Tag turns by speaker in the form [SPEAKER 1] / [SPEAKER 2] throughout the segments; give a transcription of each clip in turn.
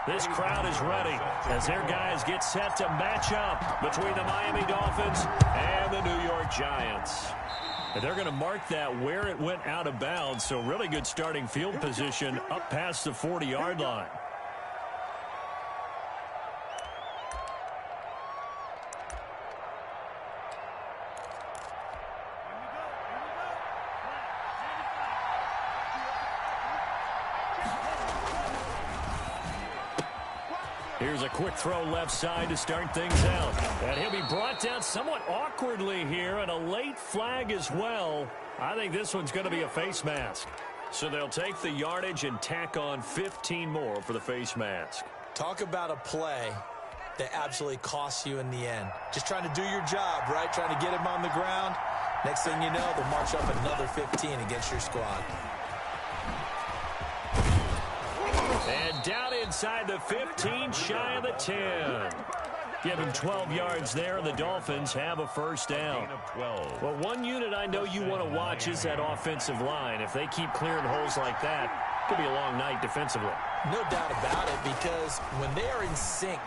[SPEAKER 1] This crowd is ready as their guys get set to match up between the Miami Dolphins and the New York Giants. And they're going to mark that where it went out of bounds, so really good starting field position up past the 40-yard line. Here's a quick throw left side to start things out. And he'll be brought down somewhat awkwardly here, and a late flag as well. I think this one's going to be a face mask. So they'll take the yardage and tack on 15 more for the face mask.
[SPEAKER 2] Talk about a play that absolutely costs you in the end. Just trying to do your job, right? Trying to get him on the ground. Next thing you know, they'll march up another 15 against your squad.
[SPEAKER 1] And down inside the 15, shy of the 10. Give him 12 yards there, and the Dolphins have a first down. Well, one unit I know you want to watch is that offensive line. If they keep clearing holes like that, it could be a long night defensively.
[SPEAKER 2] No doubt about it, because when they are in sync,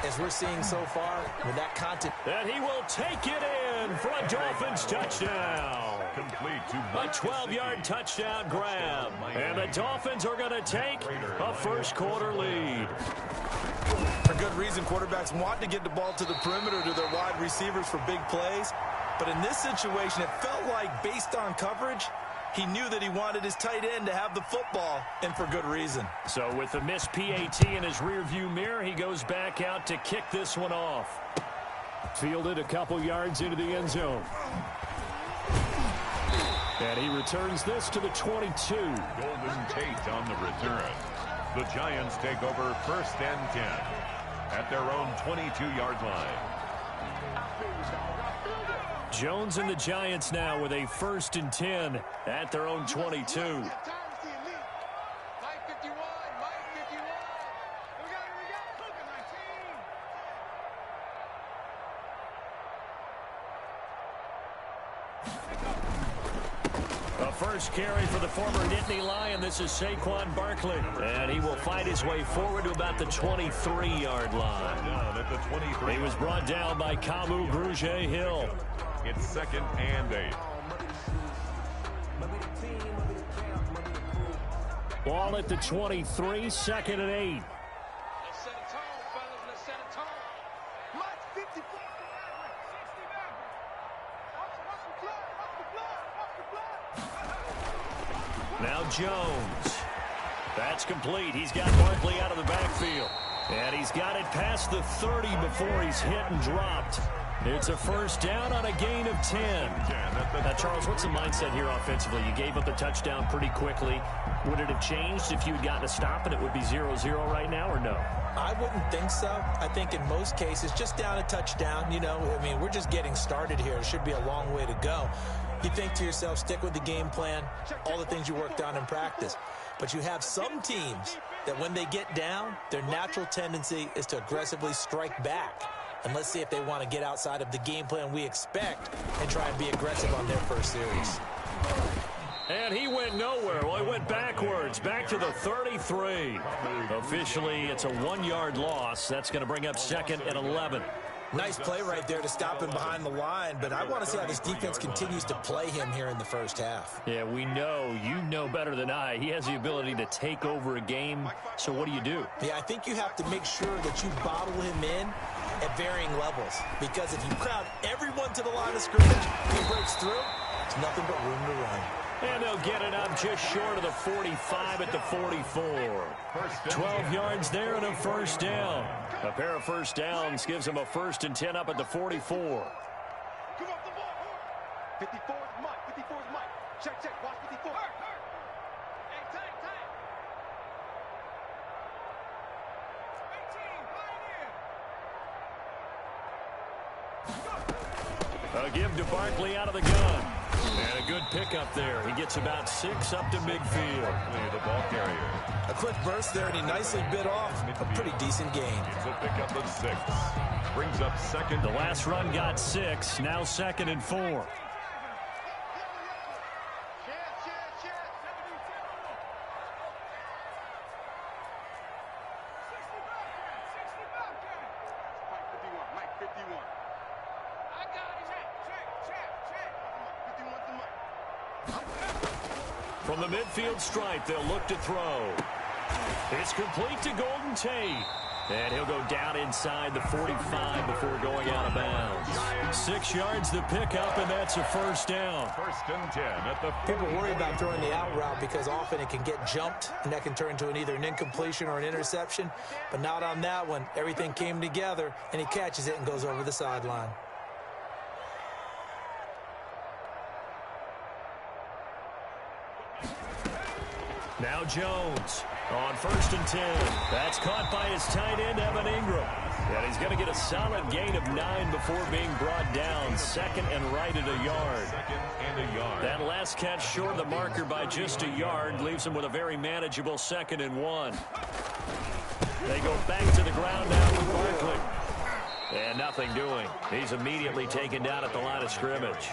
[SPEAKER 2] as we're seeing so far, with that content.
[SPEAKER 1] And he will take it in for a Dolphins touchdown. A 12-yard touchdown grab. And the Dolphins are going to take a first-quarter lead.
[SPEAKER 2] For good reason, quarterbacks want to get the ball to the perimeter to their wide receivers for big plays. But in this situation, it felt like, based on coverage, he knew that he wanted his tight end to have the football, and for good reason.
[SPEAKER 1] So with the missed PAT in his rearview mirror, he goes back out to kick this one off. Fielded a couple yards into the end zone. And he returns this to the 22.
[SPEAKER 3] Golden Tate on the return. The Giants take over 1st and 10 at their own 22-yard line.
[SPEAKER 1] Jones and the Giants now with a 1st and 10 at their own 22. First carry for the former Nittany Lion. This is Saquon Barkley. And he will fight his way forward to about the 23-yard line. He was brought down by Kamu Grugier-Hill.
[SPEAKER 3] It's 2nd and 8.
[SPEAKER 1] Ball at the 23, 2nd and 8. Now Jones. That's complete. He's got Barkley out of the backfield. And he's got it past the 30 before he's hit and dropped. It's a first down on a gain of 10. Now, Charles, what's the mindset here offensively? You gave up a touchdown pretty quickly. Would it have changed if you had gotten a stop and it would be 0-0 right now, or no?
[SPEAKER 2] I wouldn't think so. I think in most cases, just down a touchdown, you know, I mean, we're just getting started here. It should be a long way to go. You think to yourself, stick with the game plan, all the things you worked on in practice. But you have some teams that when they get down, their natural tendency is to aggressively strike back. And let's see if they want to get outside of the game plan we expect and try and be aggressive on their first series.
[SPEAKER 1] And he went nowhere. Well, he went backwards, back to the 33. Officially, it's a 1-yard loss. That's going to bring up 2nd and 11.
[SPEAKER 2] Nice play right there to stop him behind the line, but I want to see how this defense continues to play him here in the first half.
[SPEAKER 1] Yeah, we know. You know better than I. He has the ability to take over a game, so what do you do?
[SPEAKER 2] Yeah, I think you have to make sure that you bottle him in at varying levels, because if you crowd everyone to the line of scrimmage, he breaks through, it's nothing but room to run.
[SPEAKER 1] And they'll get it up just short of the 45 at the 44. 12 yards there and a first down. A pair of first downs gives them a 1st and 10 up at the 44.
[SPEAKER 4] 54 is Mike. 54 is Mike. Check, check. Watch 54. Hey, tight, tight. 18,
[SPEAKER 1] A give to Barkley out of the gun. And a good pickup there. He gets about 6 up to midfield.
[SPEAKER 3] The ball carrier.
[SPEAKER 2] A quick burst there, and he nicely bit off a pretty decent gain.
[SPEAKER 3] It's a pickup of 6. Brings up 2nd.
[SPEAKER 1] The last run got 6. Now 2nd and 4. From the midfield stripe, they'll look to throw. It's complete to Golden Tate. And he'll go down inside the 45 before going out of bounds. 6 yards the pickup, and that's a first down.
[SPEAKER 3] First and 10 at the 40.
[SPEAKER 2] People worry about throwing the out route because often it can get jumped, and that can turn into either an incompletion or an interception. But not on that one. Everything came together, and he catches it and goes over the sideline.
[SPEAKER 1] Now Jones on first and 10. That's caught by his tight end, Evan Ingram. And he's going to get a solid gain of 9 before being brought down. Second and right at a yard.
[SPEAKER 3] Second and a yard.
[SPEAKER 1] That last catch short of the marker by just a yard leaves him with a very manageable 2nd and 1. They go back to the ground now with Barkley. And nothing doing. He's immediately taken down at the line of scrimmage.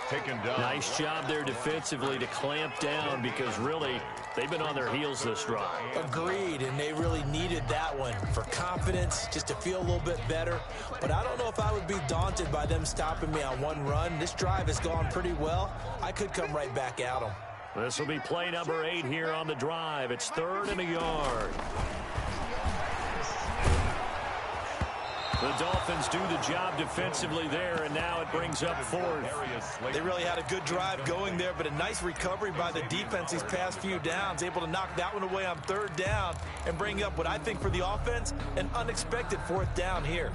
[SPEAKER 3] Taken down.
[SPEAKER 1] Nice job there defensively to clamp down because really they've been on their heels this drive.
[SPEAKER 2] Agreed, and they really needed that one for confidence, just to feel a little bit better. But I don't know if I would be daunted by them stopping me on one run. This drive has gone pretty well. I could come right back at them.
[SPEAKER 1] This will be play number 8 here on the drive. It's 3rd and a yard. The Dolphins do the job defensively there, and now it brings up 4th.
[SPEAKER 2] They really had a good drive going there, but a nice recovery by the defense these past few downs, able to knock that one away on 3rd down and bring up what I think for the offense, an unexpected 4th down here.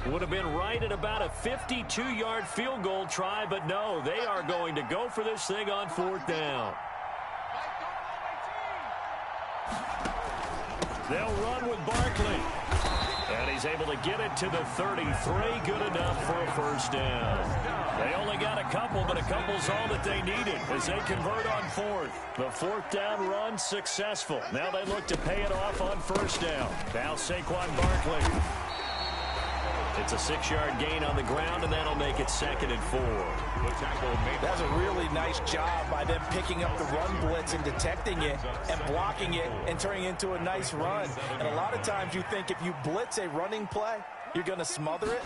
[SPEAKER 1] Would have been right at about a 52-yard field goal try, but no, they are going to go for this thing on 4th down. They'll run with Barkley. And he's able to get it to the 33. Good enough for a first down. They only got a couple, but a couple's all that they needed as they convert on 4th. The 4th down run successful. Now they look to pay it off on first down. Now Saquon Barkley. It's a 6-yard gain on the ground, and that'll make it 2nd and 4.
[SPEAKER 2] That's a really nice job by them picking up the run blitz and detecting it and blocking it and turning it into a nice run. And a lot of times you think if you blitz a running play, you're going to smother it.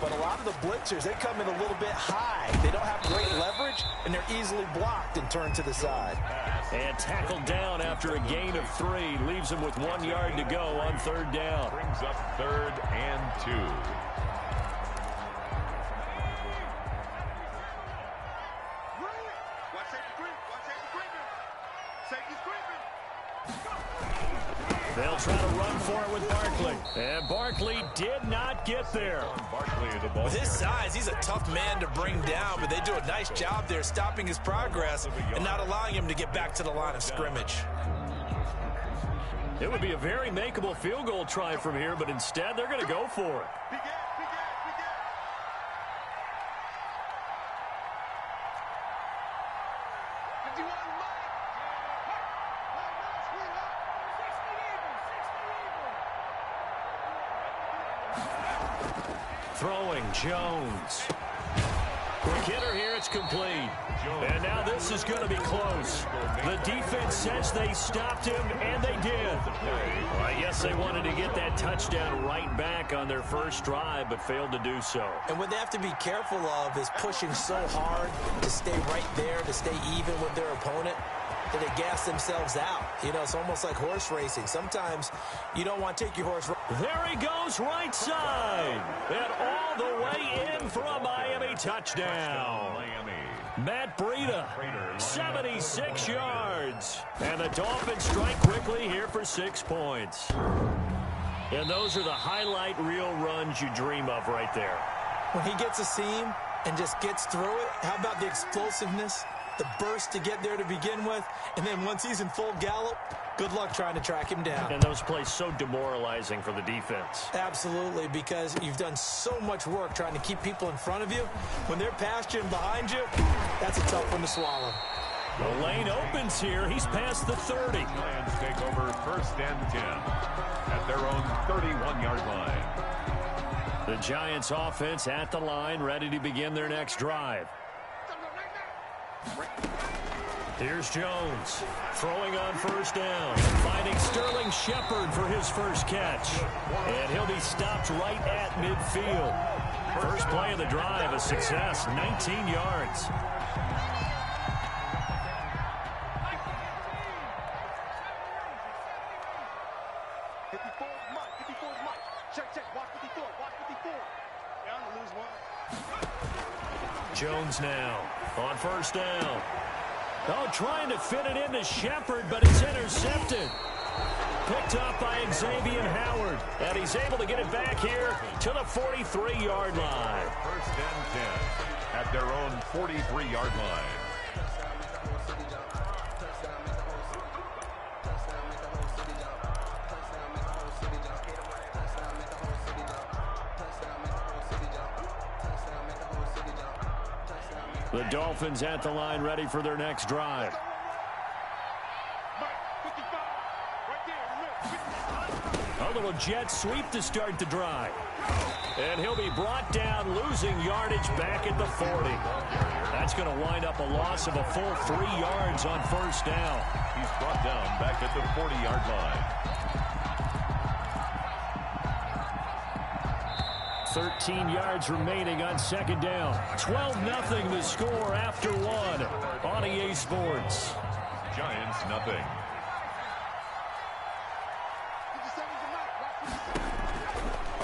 [SPEAKER 2] But a lot of the blitzers, they come in a little bit high. They don't have great leverage, and they're easily blocked and turned to the side.
[SPEAKER 1] And tackled down after a gain of 3. Leaves him with 1 yard to go on 3rd down.
[SPEAKER 3] Brings up 3rd and 2.
[SPEAKER 1] They'll try to run for it with Barkley. And Barkley did not get there.
[SPEAKER 2] With his size, he's a tough man to bring down, but they do a nice job there stopping his progress and not allowing him to get back to the line of scrimmage.
[SPEAKER 1] It would be a very makeable field goal try from here, but instead they're going to go for it. Throwing Jones. Quick hitter here, it's complete. And now this is going to be close. The defense says they stopped him, and they did. Well, I guess they wanted to get that touchdown right back on their first drive, but failed to do so.
[SPEAKER 2] And what they have to be careful of is pushing so hard to stay right there, to stay even with their opponent, that they gas themselves out. You know, it's almost like horse racing. Sometimes you don't want to take your horse.
[SPEAKER 1] There he goes, right side. And all the way in for a Miami touchdown. Matt Breida, 76 yards. And the Dolphins strike quickly here for 6 points. And those are the highlight reel runs you dream of right there.
[SPEAKER 2] When he gets a seam and just gets through it, how about the explosiveness? The burst to get there to begin with, and then once he's in full gallop, good luck trying to track him down.
[SPEAKER 1] And those plays so demoralizing for the defense.
[SPEAKER 2] Absolutely, because you've done so much work trying to keep people in front of you. When they're past you and behind you, that's a tough one to swallow.
[SPEAKER 1] The lane opens here. He's past the 30.
[SPEAKER 3] Lions take over 1st and 10 at their own 31-yard line.
[SPEAKER 1] The Giants offense at the line, ready to begin their next drive. Here's Jones throwing on first down, finding Sterling Shepard for his first catch. And he'll be stopped right at midfield. First play of the drive, a success, 19 yards. Jones now on first down. Oh, trying to fit it into Shepard, but it's intercepted. Picked up by Xavier Howard. And he's able to get it back here to the 43-yard line.
[SPEAKER 3] First and 10 at their own 43-yard line.
[SPEAKER 1] The Dolphins at the line, ready for their next drive. A little jet sweep to start the drive. And he'll be brought down, losing yardage back at the 40. That's going to wind up a loss of a full 3 yards on first down.
[SPEAKER 3] He's brought down back at the 40-yard line.
[SPEAKER 1] 13 yards remaining on second down. 12-0 the score after one on EA Sports.
[SPEAKER 3] Giants nothing.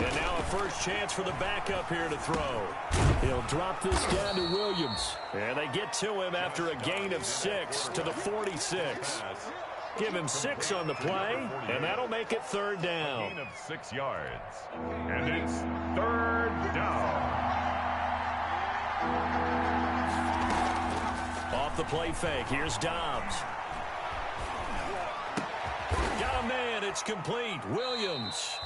[SPEAKER 1] And now a first chance for the backup here to throw. He'll drop this down to Williams. And they get to him after a gain of 6 to the 46. Give him 6 on the play, and that'll make it third down.
[SPEAKER 3] Gain of 6 yards. And it's third down.
[SPEAKER 1] Off the play fake, here's Dobbs. Got a man, it's complete. Williams.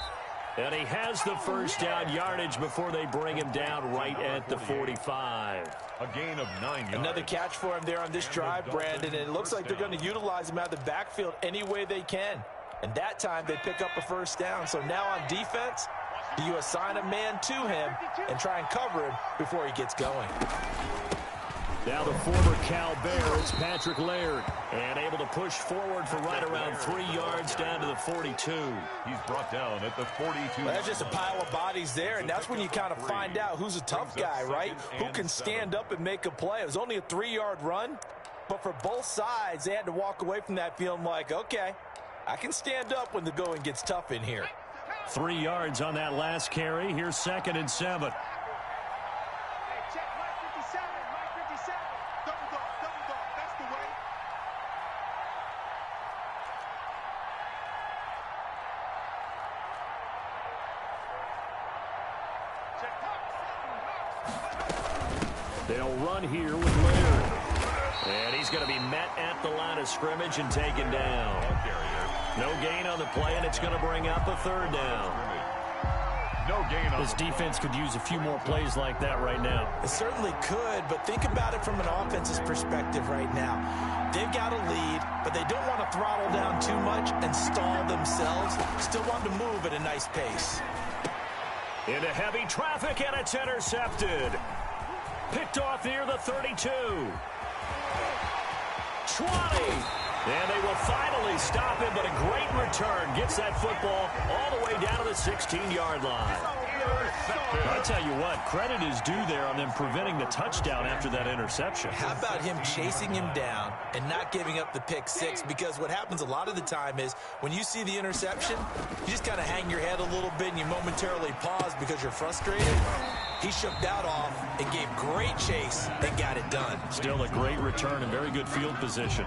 [SPEAKER 1] And he has the first down yardage before they bring him down right at the 45.
[SPEAKER 3] A gain of 9 yards.
[SPEAKER 2] Another catch for him there on this drive, Brandon, and it looks like they're going to utilize him out of the backfield any way they can. And that time they pick up a first down. So now on defense, you assign a man to him and try and cover him before he gets going.
[SPEAKER 1] Now the former Cal Bear, it's Patrick Laird. And able to push forward for right around 3 yards down to the 42.
[SPEAKER 3] He's brought down at the 42.
[SPEAKER 2] Well, that's just a pile of bodies there, and that's when you kind of find out who's a tough guy, right? Who can stand up and make a play. It was only a 3-yard run, but for both sides, they had to walk away from that feeling like, okay, I can stand up when the going gets tough in here.
[SPEAKER 1] 3 yards on that last carry. Here's 2nd and 7. They'll run here with Laird. And he's going to be met at the line of scrimmage and taken down. No gain on the play, and it's going to bring up a third down.
[SPEAKER 3] No gain on
[SPEAKER 1] this defense could use a few more plays like that right now.
[SPEAKER 2] It certainly could, but think about it from an offense's perspective right now. They've got a lead, but they don't want to throttle down too much and stall themselves. Still want to move at a nice pace.
[SPEAKER 1] Into heavy traffic, and it's intercepted. Picked off near the 32. 20. And they will finally stop him, but a great return. Gets that football all the way down to the 16-yard line. I'll tell you what, credit is due there on them preventing the touchdown after that interception.
[SPEAKER 2] How about him chasing him down and not giving up the pick six? Because what happens a lot of the time is when you see the interception, you just kind of hang your head a little bit and you momentarily pause because you're frustrated. He shook that off and gave great chase and got it done.
[SPEAKER 1] Still a great return and very good field position.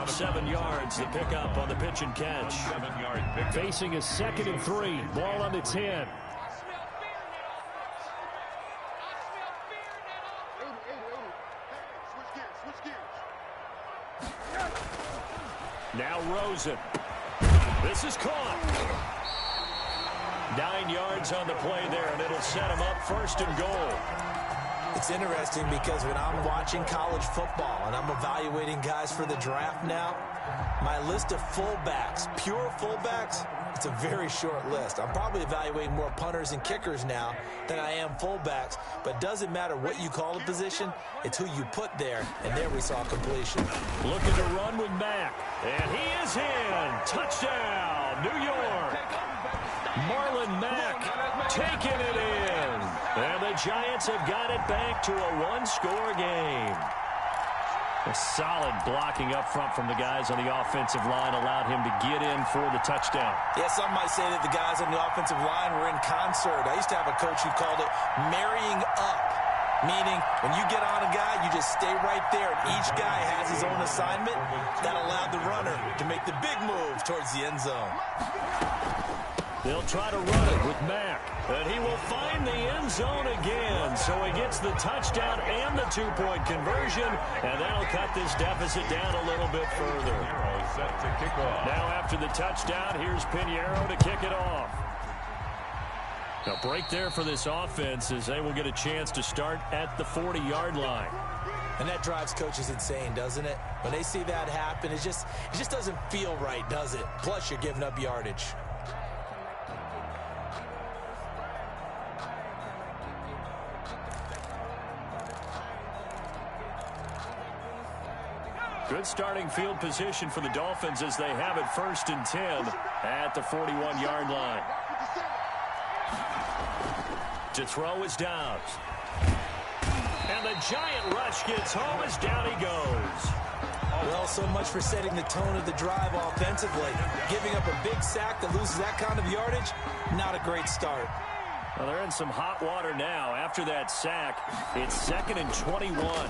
[SPEAKER 1] 7 yards, the pickup on the pitch and catch.
[SPEAKER 3] 7-yard pickup.
[SPEAKER 1] Facing a 2nd and 3. Ball on the 10. Now Rosen. This is caught. 9 yards on the play there, and it'll set him up 1st and goal.
[SPEAKER 2] It's interesting because when I'm watching college football and I'm evaluating guys for the draft now, my list of fullbacks, pure fullbacks, it's a very short list. I'm probably evaluating more punters and kickers now than I am fullbacks, but it doesn't matter what you call the position, it's who you put there, and there we saw completion.
[SPEAKER 1] Looking to run with Mack, and he is in. Touchdown, New York. Marlon Mack taking it in. And the Giants have got it back to a one-score game. A solid blocking up front from the guys on the offensive line allowed him to get in for the touchdown.
[SPEAKER 2] Yeah, some might say that the guys on the offensive line were in concert. I used to have a coach who called it marrying up, meaning when you get on a guy, you just stay right there, and each guy has his own assignment. That allowed the runner to make the big move towards the end zone.
[SPEAKER 1] They'll try to run it with Mack, and he will find the end zone again. So he gets the touchdown and the two-point conversion, and that'll cut this deficit down a little bit further.
[SPEAKER 3] Set to kick off.
[SPEAKER 1] Now after the touchdown, here's Pinheiro to kick it off. A break there for this offense as they will get a chance to start at the 40-yard line.
[SPEAKER 2] And that drives coaches insane, doesn't it? When they see that happen, it just doesn't feel right, does it? Plus, you're giving up yardage.
[SPEAKER 1] Good starting field position for the Dolphins as they have it 1st and 10 at the 41-yard line. To throw is Dobbs. And the giant rush gets home as down he goes.
[SPEAKER 2] Well, so much for setting the tone of the drive offensively. Giving up a big sack that loses that kind of yardage, not a great start.
[SPEAKER 1] Well, they're in some hot water now. After that sack, it's 2nd and 21.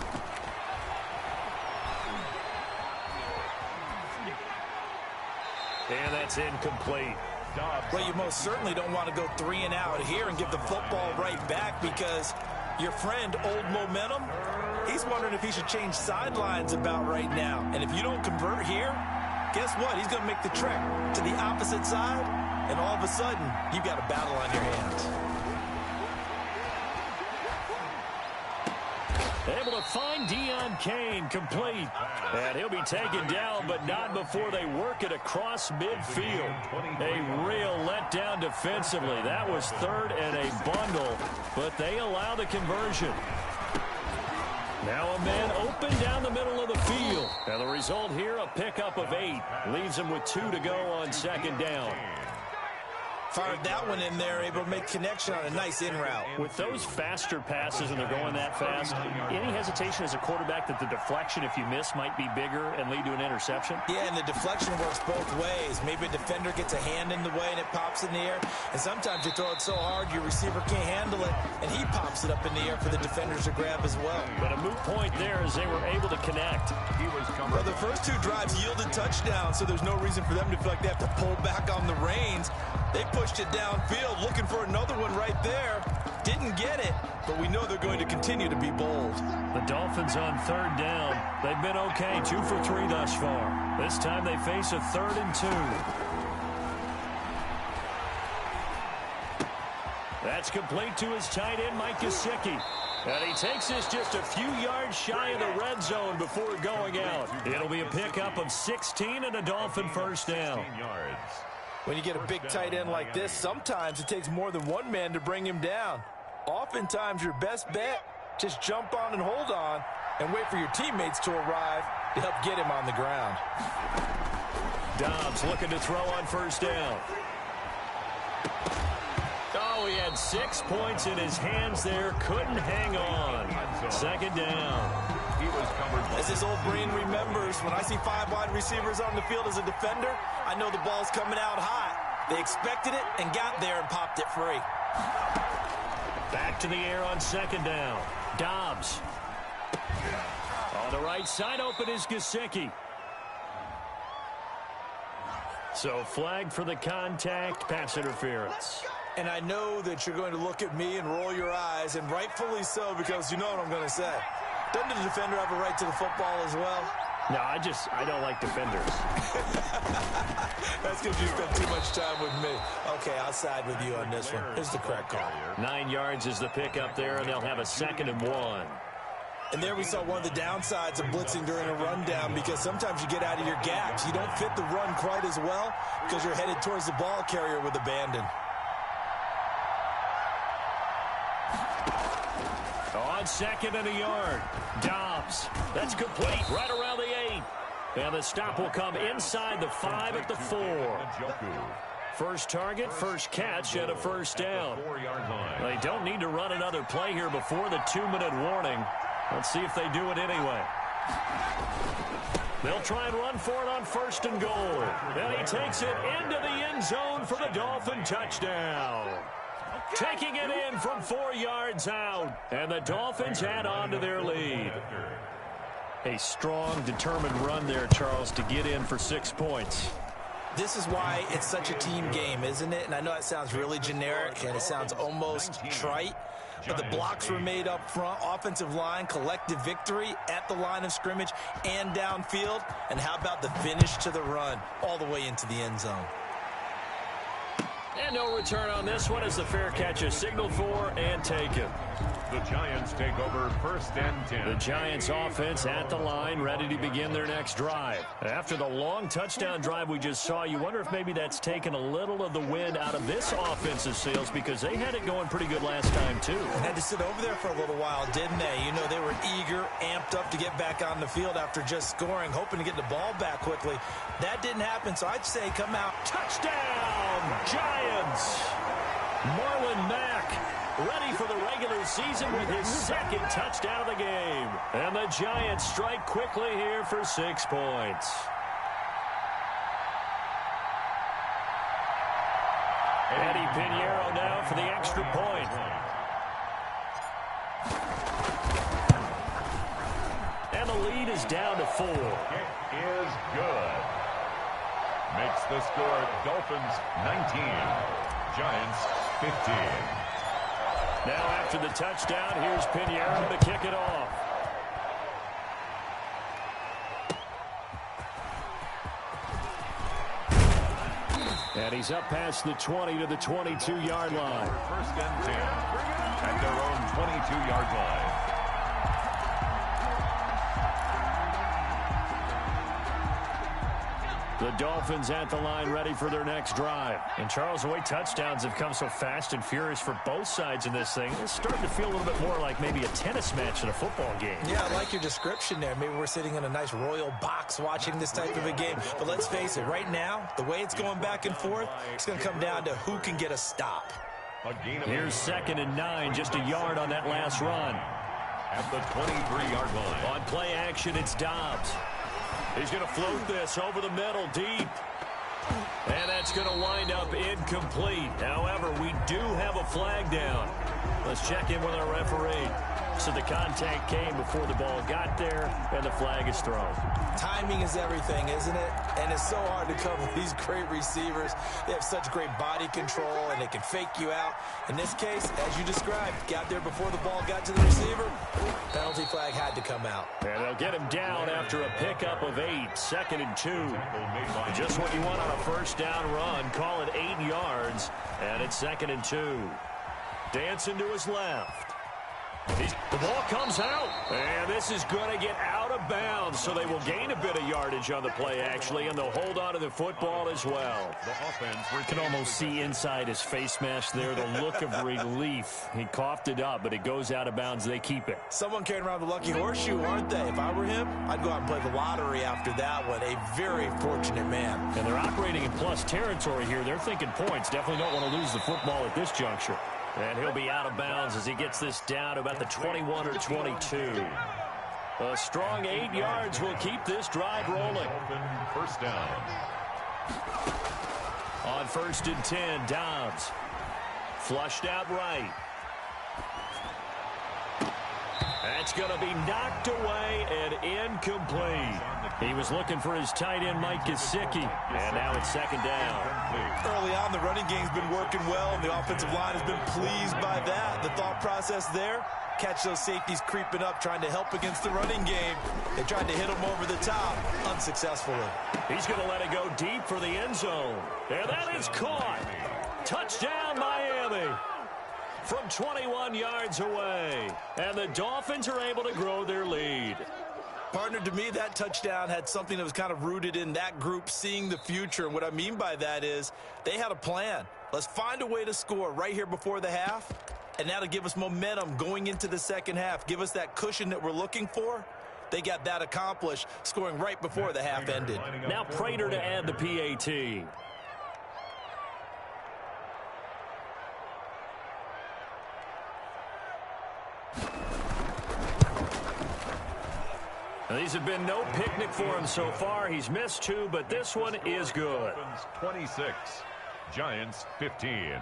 [SPEAKER 1] And that's incomplete.
[SPEAKER 2] Well, you most certainly don't want to go 3 and out here and give the football right back because your friend, Old Momentum, he's wondering if he should change sidelines about right now. And if you don't convert here, guess what? He's going to make the trek to the opposite side, and all of a sudden, you've got a battle on your hands.
[SPEAKER 1] Able to find Deion Kane complete. And he'll be taken down, but not before they work it across midfield. A real letdown defensively. That was 3rd and a bundle, but they allow the conversion. Now a man open down the middle of the field. And the result here, a pickup of 8. Leaves him with 2 to go on 2nd down.
[SPEAKER 2] Fired that one in there, able to make connection on a nice in route.
[SPEAKER 1] With those faster passes and they're going that fast, any hesitation as a quarterback that the deflection, if you miss, might be bigger and lead to an interception?
[SPEAKER 2] Yeah, and the deflection works both ways. Maybe a defender gets a hand in the way and it pops in the air. And sometimes you throw it so hard your receiver can't handle it, and he pops it up in the air for the defenders to grab as well.
[SPEAKER 1] But a moot point there as they were able to connect.
[SPEAKER 2] Well, the first 2 drives yielded touchdowns, so there's no reason for them to feel like they have to pull back on the reins. They pushed it downfield, looking for another one right there. Didn't get it, but we know they're going to continue to be bold.
[SPEAKER 1] The Dolphins on 3rd down. They've been okay, 2 for 3 thus far. This time they face a 3rd and 2. That's complete to his tight end, Mike Gesicki. And he takes this just a few yards shy of the red zone before going out. It'll be a pickup of 16 and a Dolphin 1st down.
[SPEAKER 2] When you get a big tight end like this, sometimes it takes more than one man to bring him down. Oftentimes, your best bet, just jump on and hold on and wait for your teammates to arrive to help get him on the ground.
[SPEAKER 1] Dobbs looking to throw on 1st down. Oh, he had 6 points in his hands there. Couldn't hang on. 2nd down.
[SPEAKER 2] As this old brain remembers, when I see 5 wide receivers on the field as a defender, I know the ball's coming out hot. They expected it and got there and popped it free.
[SPEAKER 1] Back to the air on 2nd down. Dobbs. On the right side, open is Gesicki. So flag for the contact, pass interference.
[SPEAKER 2] And I know that you're going to look at me and roll your eyes, and rightfully so, because you know what I'm going to say. Doesn't the defender have a right to the football as well?
[SPEAKER 1] No, I don't like defenders.
[SPEAKER 2] That's because you spent too much time with me. Okay, I'll side with you on this one. Here's the correct call.
[SPEAKER 1] 9 yards is the pickup there, and they'll have a 2nd and 1.
[SPEAKER 2] And there we saw one of the downsides of blitzing during a rundown, because sometimes you get out of your gaps. You don't fit the run quite as well because you're headed towards the ball carrier with abandon.
[SPEAKER 1] On 2nd and a yard, Dobbs. That's complete right around the 8. And the stop will come inside the 5 at the 4. First target, first catch, and a first down. They don't need to run another play here before the 2-minute warning. Let's see if they do it anyway. They'll try and run for it on 1st and goal. And he takes it into the end zone for the Dolphin touchdown. Taking it in from 4 yards out. And the Dolphins add on to their lead. A strong, determined run there, Charles, to get in for 6 points.
[SPEAKER 2] This is why it's such a team game, isn't it? And I know it sounds really generic and it sounds almost trite, but the blocks were made up front, offensive line, collective victory at the line of scrimmage and downfield. And how about the finish to the run all the way into the end zone?
[SPEAKER 1] And no return on this one as the fair catch is signaled for and taken.
[SPEAKER 3] The Giants take over 1st and 10.
[SPEAKER 1] The Giants offense at the line, ready to begin their next drive. After the long touchdown drive we just saw, you wonder if maybe that's taken a little of the wind out of this offensive sails because they had it going pretty good last time too.
[SPEAKER 2] Had to sit over there for a little while, didn't they? You know, they were eager, amped up to get back on the field after just scoring, hoping to get the ball back quickly. That didn't happen, so I'd say come out.
[SPEAKER 1] Touchdown, Giants! Marlon Mack ready for the regular season with his 2nd touchdown of the game. And the Giants strike quickly here for 6 points. Eddie Pinheiro now for the extra point. And the lead is down to 4.
[SPEAKER 3] It is good. Makes the score Dolphins 19, Giants 15.
[SPEAKER 1] Now after the touchdown, here's Pinheiro to kick it off. And he's up past the 20 to the 22-yard line.
[SPEAKER 3] 1st and 10 at their own 22-yard line.
[SPEAKER 1] The Dolphins at the line ready for their next drive. And Charles, the way touchdowns have come so fast and furious for both sides in this thing, it's starting to feel a little bit more like maybe a tennis match in a football game.
[SPEAKER 2] Yeah, I like your description there. Maybe we're sitting in a nice royal box watching this type of a game. But let's face it, right now, the way it's going back and forth, it's going to come down to who can get a stop.
[SPEAKER 1] Here's 2nd and 9, just a yard on that last run.
[SPEAKER 3] At the 23-yard line.
[SPEAKER 1] On play action, it's Dobbs. He's going to float this over the middle, deep. And that's going to wind up incomplete. However, we do have a flag down. Let's check in with our referee. So the contact came before the ball got there, and the flag is thrown.
[SPEAKER 2] Timing is everything, isn't it? And it's so hard to cover these great receivers. They have such great body control, and they can fake you out. In this case, as you described, got there before the ball got to the receiver. Penalty flag had to come out.
[SPEAKER 1] And they'll get him down after a pickup of 8, 2nd and 2. Just what you want on a 1st down run. Call it 8 yards, and it's 2nd and 2. Dancing to his left. The ball comes out, and this is going to get out of bounds, so they will gain a bit of yardage on the play, actually, and they'll hold on to the football as well. You can almost see inside his face mask there the look of relief. He coughed it up, but it goes out of bounds. They keep it.
[SPEAKER 2] Someone carrying around the lucky horseshoe, aren't they? If I were him, I'd go out and play the lottery after that one. A very fortunate man.
[SPEAKER 1] And they're operating in plus territory here. They're thinking points. Definitely don't want to lose the football at this juncture. And he'll be out of bounds as he gets this down to about the 21 or 22. A strong 8 yards will keep this drive rolling.
[SPEAKER 3] 1st down.
[SPEAKER 1] On 1st and 10, Dobbs. Flushed out right. That's going to be knocked away and incomplete. He was looking for his tight end, Mike Gesicki, and now it's 2nd down.
[SPEAKER 2] Early on, the running game's been working well, and the offensive line has been pleased by that. The thought process there, catch those safeties creeping up, trying to help against the running game. They tried to hit him over the top, unsuccessfully.
[SPEAKER 1] He's going to let it go deep for the end zone. And that is caught. Touchdown, Miami. From 21 yards away. And the Dolphins are able to grow their lead.
[SPEAKER 2] Partner, to me, that touchdown had something that was kind of rooted in that group seeing the future. And what I mean by that is they had a plan. Let's find a way to score right here before the half. And that'll give us momentum going into the second half. Give us that cushion that we're looking for. They got that accomplished, scoring right before the half ended.
[SPEAKER 1] Now Prater to add the PAT. These have been no picnic for him so far. He's missed 2, but this one is good.
[SPEAKER 3] Dolphins 26, Giants 15.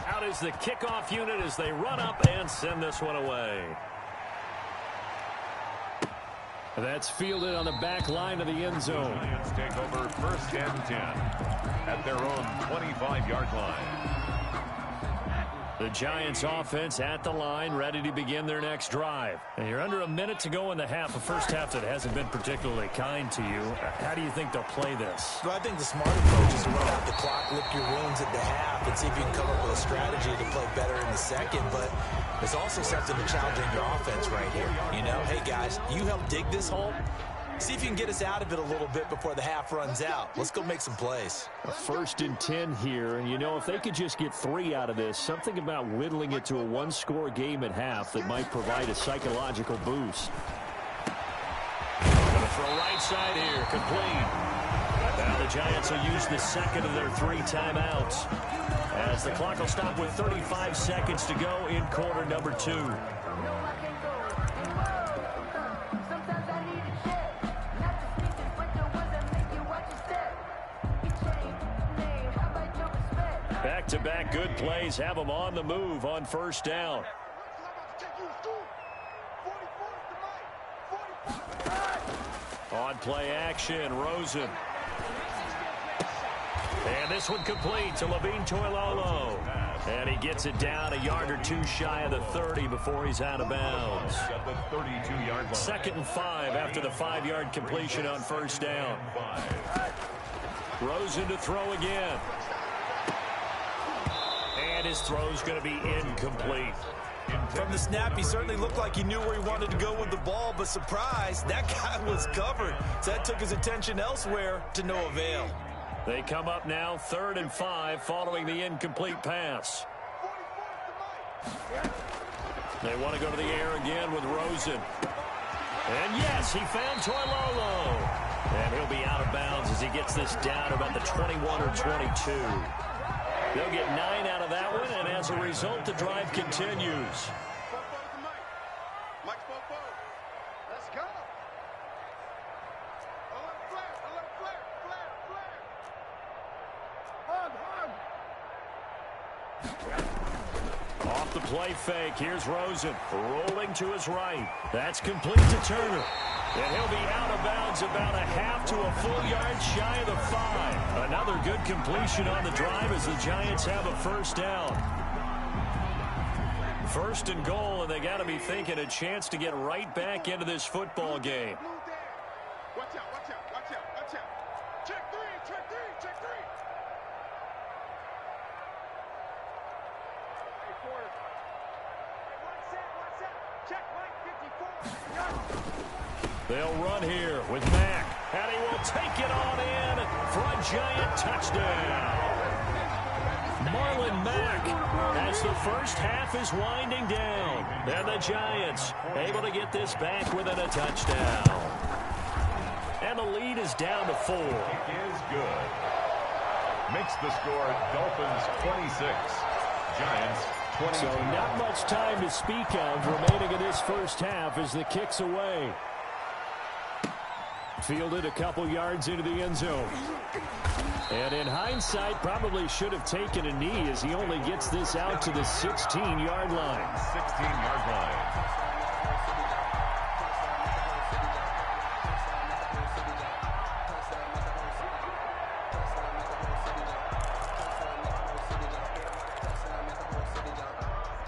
[SPEAKER 1] Out is the kickoff unit as they run up and send this one away. That's fielded on the back line of the end zone.
[SPEAKER 3] The Giants take over first and 10 at their own 25-yard line.
[SPEAKER 1] The Giants offense at the line, ready to begin their next drive. And you're under a minute to go in the half, a first half that hasn't been particularly kind to you. How do you think they'll play this?
[SPEAKER 2] Well, I think the smart approach is to run out the clock, lick your wounds at the half, and see if you can come up with a strategy to play better in the second. But there's also something to challenging your offense right here. You know, hey, guys, you help dig this hole. See if you can get us out of it a little bit before the half runs out. Let's go make some plays.
[SPEAKER 1] A 1st and 10 here, and you know, if they could just get 3 out of this, something about whittling it to a one-score game at half that might provide a psychological boost. Going to throw right side here, complete. Now the Giants will use the second of their 3 timeouts, as the clock will stop with 35 seconds to go in quarter number 2. Back-to-back good plays have them on the move on first down. On play action, Rosen. And this one complete to Levine Toilolo. And he gets it down a yard or 2 shy of the 30 before he's out of bounds.
[SPEAKER 3] At the 32-yard line.
[SPEAKER 1] 2nd and 5 after the 5-yard completion on first down. Rosen to throw again. And his throw's going to be incomplete.
[SPEAKER 2] From the snap, he certainly looked like he knew where he wanted to go with the ball, but surprise, that guy was covered. So that took his attention elsewhere to no avail.
[SPEAKER 1] They come up now 3rd and 5 following the incomplete pass. They want to go to the air again with Rosen. And yes, he found Toilolo. And he'll be out of bounds as he gets this down about the 21 or 22. They'll get 9 out of that one, and as a result, the drive continues.
[SPEAKER 4] Let's go.
[SPEAKER 1] Off the play fake, here's Rosen, rolling to his right. That's complete to Turner. And he'll be out of bounds about a half to a full yard shy of the 5. Another good completion on the drive as the Giants have a first down. 1st and goal, and they got to be thinking a chance to get right back into this football game.
[SPEAKER 4] Watch out, watch out, watch out, watch out. Check 3, check 3, check 3. Hey, quarter. Hey, what's that? Check Mike 54.
[SPEAKER 1] They'll run here with Mack, and he will take it on in for a Giant touchdown. Marlon Mack, as the first half is winding down, and the Giants able to get this back within a touchdown. And the lead is down to 4.
[SPEAKER 3] Is good. Makes the score Dolphins 26, Giants 22.
[SPEAKER 1] So not much time to speak of remaining in this first half as the kick's away. Fielded a couple yards into the end zone. And in hindsight, probably should have taken a knee as he only gets this out to the 16-yard line.
[SPEAKER 3] 16-yard line.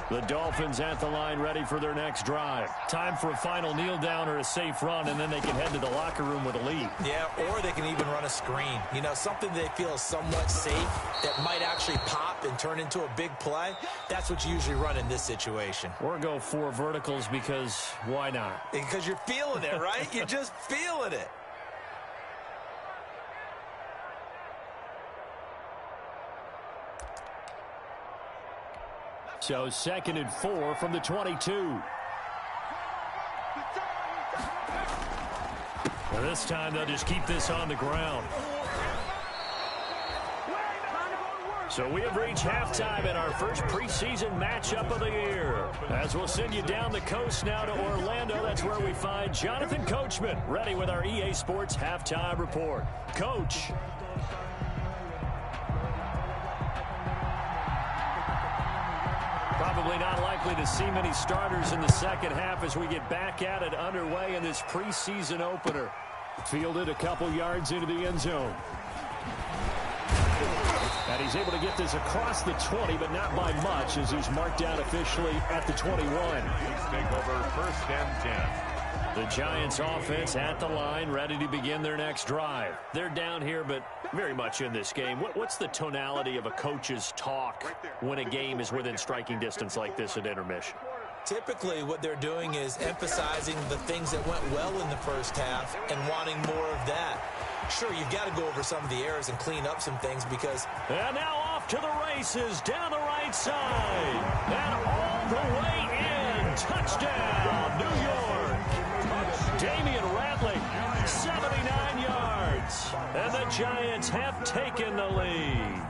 [SPEAKER 1] The Dolphins at the line ready for their next drive. Time for a final kneel down or a safe run, and then they can head to the locker room with a lead.
[SPEAKER 2] Yeah, or they can even run a screen. You know, something they feel is somewhat safe that might actually pop and turn into a big play. That's what you usually run in this situation.
[SPEAKER 1] Or go 4 verticals because why not?
[SPEAKER 2] Because you're feeling it, right? You're just feeling it.
[SPEAKER 1] So 2nd and 4 from the 22. And this time they'll just keep this on the ground. So we have reached halftime in our first preseason matchup of the year. As we'll send you down the coast now to Orlando, that's where we find Jonathan Coachman, ready with our EA Sports halftime report. Coach. Probably not likely to see many starters in the second half as we get back at it underway in this preseason opener. Fielded a couple yards into the end zone. And he's able to get this across the 20, but not by much as he's marked out officially at the 21.
[SPEAKER 3] Take over first and 10.
[SPEAKER 1] The Giants offense at the line, ready to begin their next drive. They're down here, but very much in this game. What's the tonality of a coach's talk when a game is within striking distance like this at intermission?
[SPEAKER 2] Typically, what they're doing is emphasizing the things that went well in the first half and wanting more of that. Sure, you've got to go over some of the errors and clean up some things because...
[SPEAKER 1] And now off to the races, down the right side. And all the way in. Touchdown, New York. Damian Ratley, 79 yards. And the Giants have taken the lead.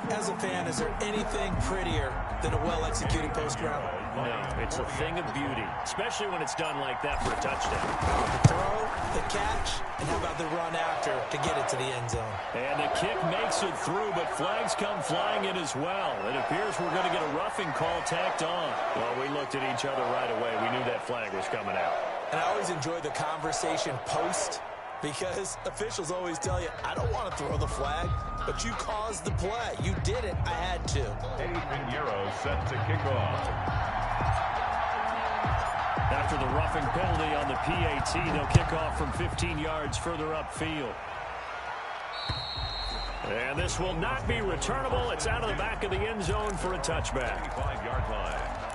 [SPEAKER 2] As a fan, is there anything prettier than a well-executed post route?
[SPEAKER 1] No, it's a thing of beauty, especially when it's done like that for a touchdown.
[SPEAKER 2] The throw, the catch, and how about the run after to get it to the end zone?
[SPEAKER 1] And the kick makes it through, but flags come flying in as well. It appears we're going to get a roughing call tacked on. Well, we looked at each other right away. We knew that flag was coming out. And
[SPEAKER 2] I always enjoy the conversation post because officials always tell you, I don't want to throw the flag, but you caused the play. You did it. I had to.
[SPEAKER 3] Pinheiro set to kick off.
[SPEAKER 1] After the roughing penalty on the PAT, they'll kick off from 15 yards further upfield. And this will not be returnable. It's out of the back of the end zone for a touchback.
[SPEAKER 3] 5-yard line.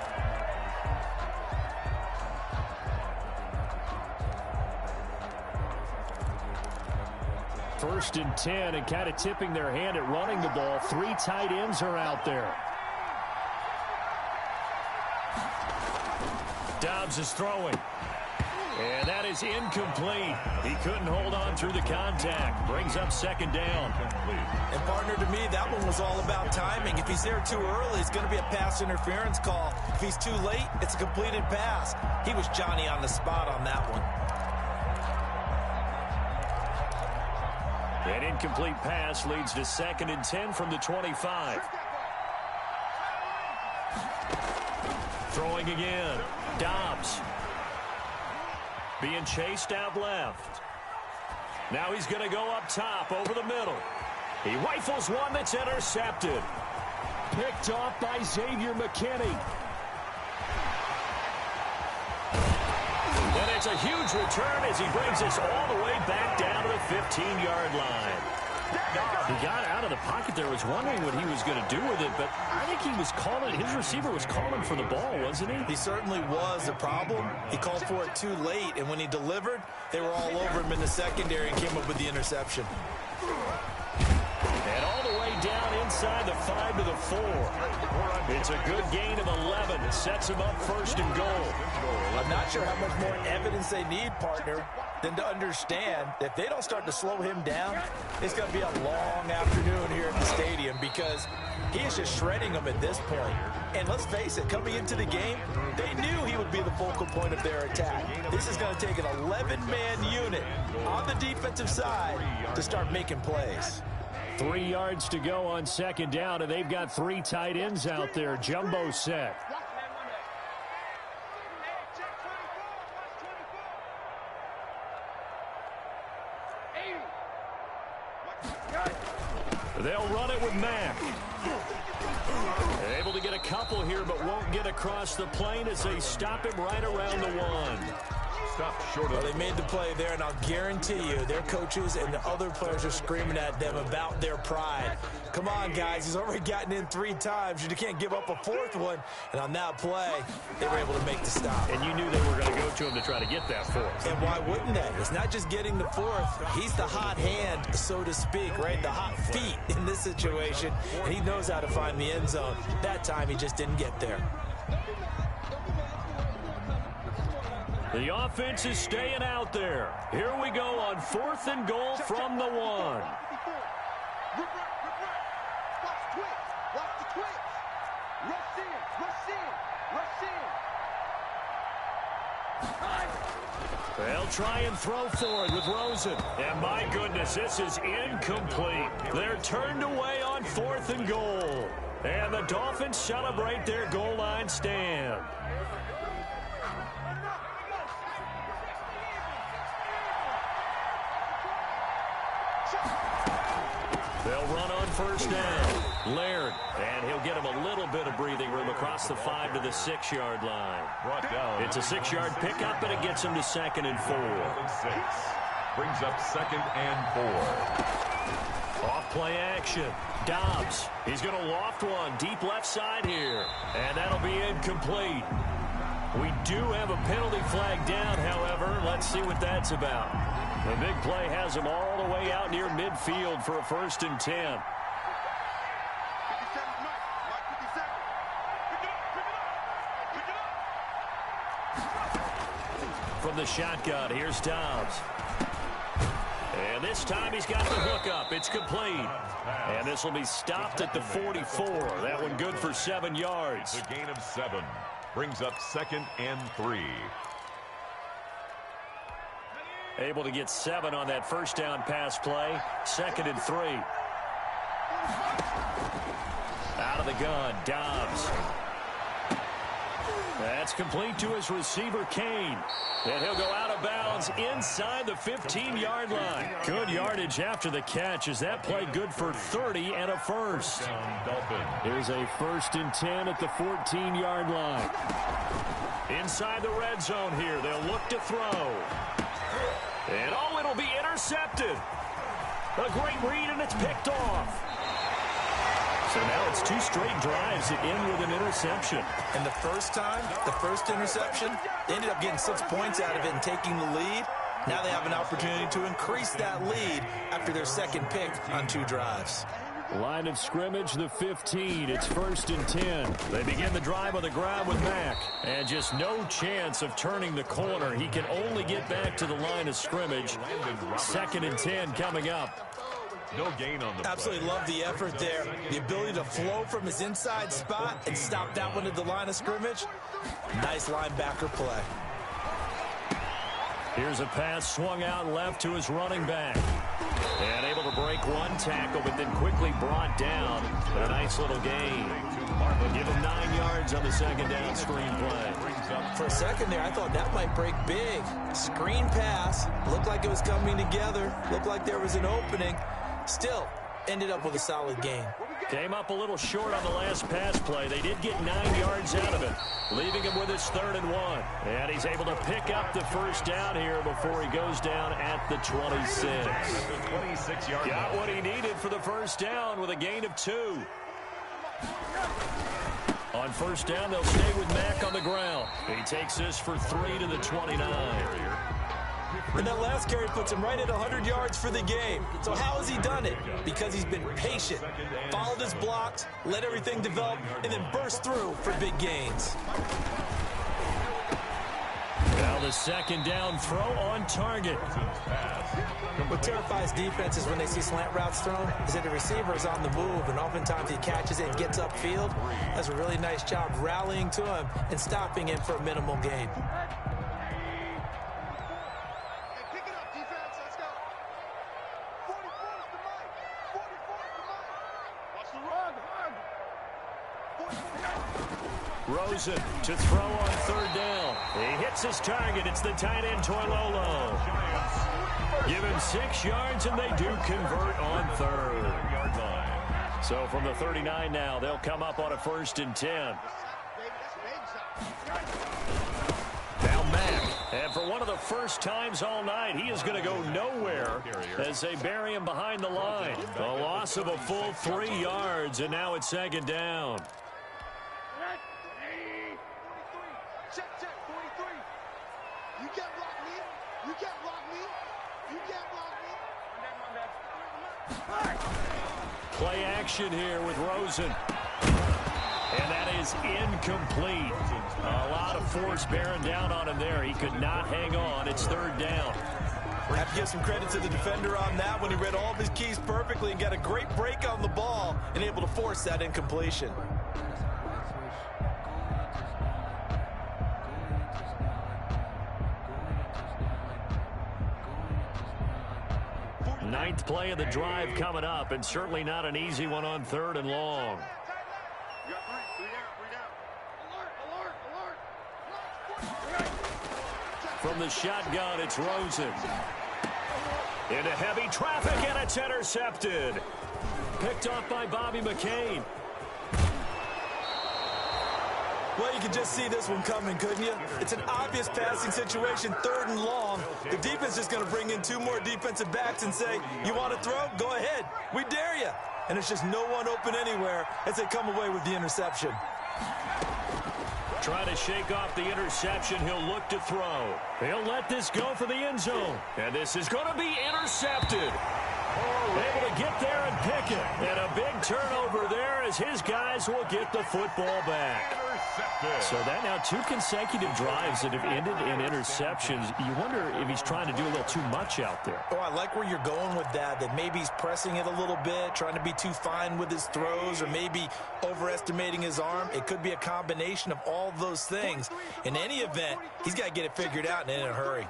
[SPEAKER 1] First and 10, and kind of tipping their hand at running the ball. 3 tight ends are out there. Dobbs is throwing. And that is incomplete. He couldn't hold on through the contact. Brings up second down.
[SPEAKER 2] And partner, to me, that one was all about timing. If he's there too early, it's going to be a pass interference call. If he's too late, it's a completed pass. He was Johnny on the spot on that one.
[SPEAKER 1] An incomplete pass leads to second and 10 from the 25. Throwing again. Dobbs. Being chased out left. Now he's going to go up top over the middle. He rifles one that's intercepted. Picked off by Xavier McKinney. And it's a huge return as he brings us all the way back down to the 15-yard line. He got out of the pocket there, was wondering what he was going to do with it, but I think he was calling, his receiver was calling for the ball, wasn't he?
[SPEAKER 2] He certainly was. The problem, he called for it too late, and when he delivered, they were all over him in the secondary and came up with the interception.
[SPEAKER 1] And all the way down inside the 5 to the 4. It's a good gain of 11. It sets him up first and goal.
[SPEAKER 2] I'm not sure how much more evidence they need, partner, than to understand that if they don't start to slow him down, it's going to be a long afternoon here at the stadium because he is just shredding them at this point. And let's face it, coming into the game, they knew he would be the focal point of their attack. This is going to take an 11-man unit on the defensive side to start making plays.
[SPEAKER 1] 3 yards to go on second down, and they've got 3 tight ends out there. Jumbo set. They'll run it with Mack. Able to get a couple here, but won't get across the plane as they stop him right around the 1.
[SPEAKER 3] Stopped short of
[SPEAKER 2] they made the play there, and I'll guarantee you their coaches and the other players are screaming at them about their pride. Come on, guys. He's already gotten in 3 times. You can't give up a 4th one. And on that play, they were able to make the stop.
[SPEAKER 1] And you knew they were going to go to him to try to get that 4th.
[SPEAKER 2] And why wouldn't they? It's not just getting the 4th. He's the hot hand, so to speak, right? The hot feet in this situation. And he knows how to find the end zone. That time, he just didn't get there.
[SPEAKER 1] The offense is staying out there. Here we go on 4th and goal from the 1.
[SPEAKER 4] twitch. Watch the twitch. Rush in, rush in, rush in.
[SPEAKER 1] They'll try and throw for it with Rosen. And my goodness, this is incomplete. They're turned away on 4th and goal. And the Dolphins celebrate their goal line stand. They'll run on first down. Laird, and he'll get him a little bit of breathing room across the 5 to the 6-yard line.
[SPEAKER 3] Brought down.
[SPEAKER 1] It's a 6-yard pickup, and it gets him to 2nd and 4.
[SPEAKER 3] 6. Brings up 2nd and 4.
[SPEAKER 1] Off play action. Dobbs. He's going to loft one deep left side here. And that'll be incomplete. We do have a penalty flag down, however. Let's see what that's about. The big play has him all the way out near midfield for a 1st and 10.
[SPEAKER 4] 57 Mike. Mike 57. Pick it up.
[SPEAKER 1] From the shotgun, here's Dobbs. And this time he's got the hook up. It's complete. And this will be stopped at the 44. That one good for 7 yards.
[SPEAKER 3] The gain of 7 brings up 2nd and 3.
[SPEAKER 1] Able to get 7 on that first down pass play. 2nd and 3. Out of the gun, Dobbs. That's complete to his receiver, Kane. And he'll go out of bounds inside the 15-yard line. Good yardage after the catch as that play good for 30 and a first. Here's a 1st and 10 at the 14-yard line. Inside the red zone here. They'll look to throw. And oh, it'll be intercepted. A great read, and it's picked off. So now it's 2 straight drives that end with an interception.
[SPEAKER 2] And the first time, the first interception, they ended up getting 6 points out of it and taking the lead. Now they have an opportunity to increase that lead after their 2nd pick on 2 drives.
[SPEAKER 1] Line of scrimmage, the 15. It's 1st and 10. They begin the drive on the ground with Mack. And just no chance of turning the corner. He can only get back to the line of scrimmage. 2nd and 10 coming up.
[SPEAKER 3] No gain on the
[SPEAKER 2] Absolutely love the effort there. The ability to flow from his inside spot and stop that one at the line of scrimmage. Nice linebacker play.
[SPEAKER 1] Here's a pass swung out left to his running back. And able to break 1 tackle, but then quickly brought down. But a nice little gain. Give him 9 yards on the 2nd down screen play.
[SPEAKER 2] For a second there, I thought that might break big. Screen pass. Looked like it was coming together. Looked like there was an opening. Still, ended up with a solid gain.
[SPEAKER 1] Came up a little short on the last pass play. They did get 9 yards out of it, leaving him with his 3rd and 1. And he's able to pick up the first down here before he goes down at the 26. Got what he needed for the first down with a gain of 2. On first down, they'll stay with Mack on the ground. He takes this for 3 to the 29.
[SPEAKER 2] And that last carry puts him right at 100 yards for the game. So how has he done it? Because he's been patient, followed his blocks, let everything develop, and then burst through for big gains.
[SPEAKER 1] Now the 2nd down throw on target.
[SPEAKER 2] What terrifies defenses when they see slant routes thrown is that the receiver is on the move, and oftentimes he catches it and gets upfield. Does a really nice job rallying to him and stopping him for a minimal gain.
[SPEAKER 1] Rosen to throw on 3rd down. He hits his target. It's the tight end, Toilolo. Give him 6 yards, and they do convert on 3rd. So from the 39 now, they'll come up on a 1st and 10. Now Mack. And for one of the first times all night, he is going to go nowhere as they bury him behind the line. A loss of a full 3 yards, and now it's 2nd down.
[SPEAKER 4] Check, 43. You can't block me. You can't block me. You can't block me.
[SPEAKER 1] Play action here with Rosen. And that is incomplete. A lot of force bearing down on him there. He could not hang on. It's 3rd down.
[SPEAKER 2] Have to give some credit to the defender on that one. He read all of his keys perfectly and got a great break on the ball and able to force that incompletion.
[SPEAKER 1] Ninth play of the drive coming up, and certainly not an easy one on 3rd and long.
[SPEAKER 4] You got three down. Alert.
[SPEAKER 1] From the shotgun, it's Rosen. Into heavy traffic, and it's intercepted. Picked off by Bobby McCain.
[SPEAKER 2] Well, you can just see this one coming, couldn't you? It's an obvious passing situation, 3rd and long. The defense is going to bring in 2 more defensive backs and say, you want to throw? Go ahead. We dare you. And it's just no one open anywhere as they come away with the interception.
[SPEAKER 1] Trying to shake off the interception. He'll look to throw. He'll let this go for the end zone. And this is going to be intercepted. Able to get there and pick it. And a big turnover there as his guys will get the football back. So that now 2 consecutive drives that have ended in interceptions. You wonder if he's trying to do a little too much out there.
[SPEAKER 2] Oh, I like where you're going with that maybe he's pressing it a little bit, trying to be too fine with his throws, or maybe overestimating his arm. It could be a combination of all of those things. In any event, he's got to get it figured out and in a hurry.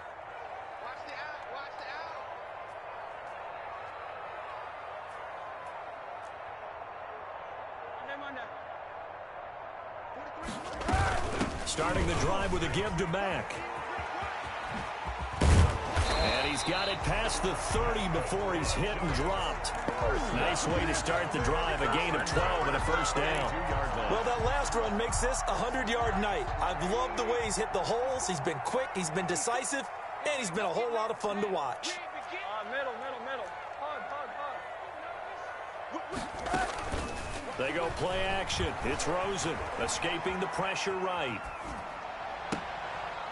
[SPEAKER 1] Starting the drive with a give to Mack. And he's got it past the 30 before he's hit and dropped. Nice way to start the drive, a gain of 12 and a first down.
[SPEAKER 2] Well, that last run makes this a 100-yard night. I've loved the way he's hit the holes. He's been quick, he's been decisive, and he's been a whole lot of fun to watch.
[SPEAKER 4] Middle. Hug.
[SPEAKER 1] They go play action. It's Rosen escaping the pressure right.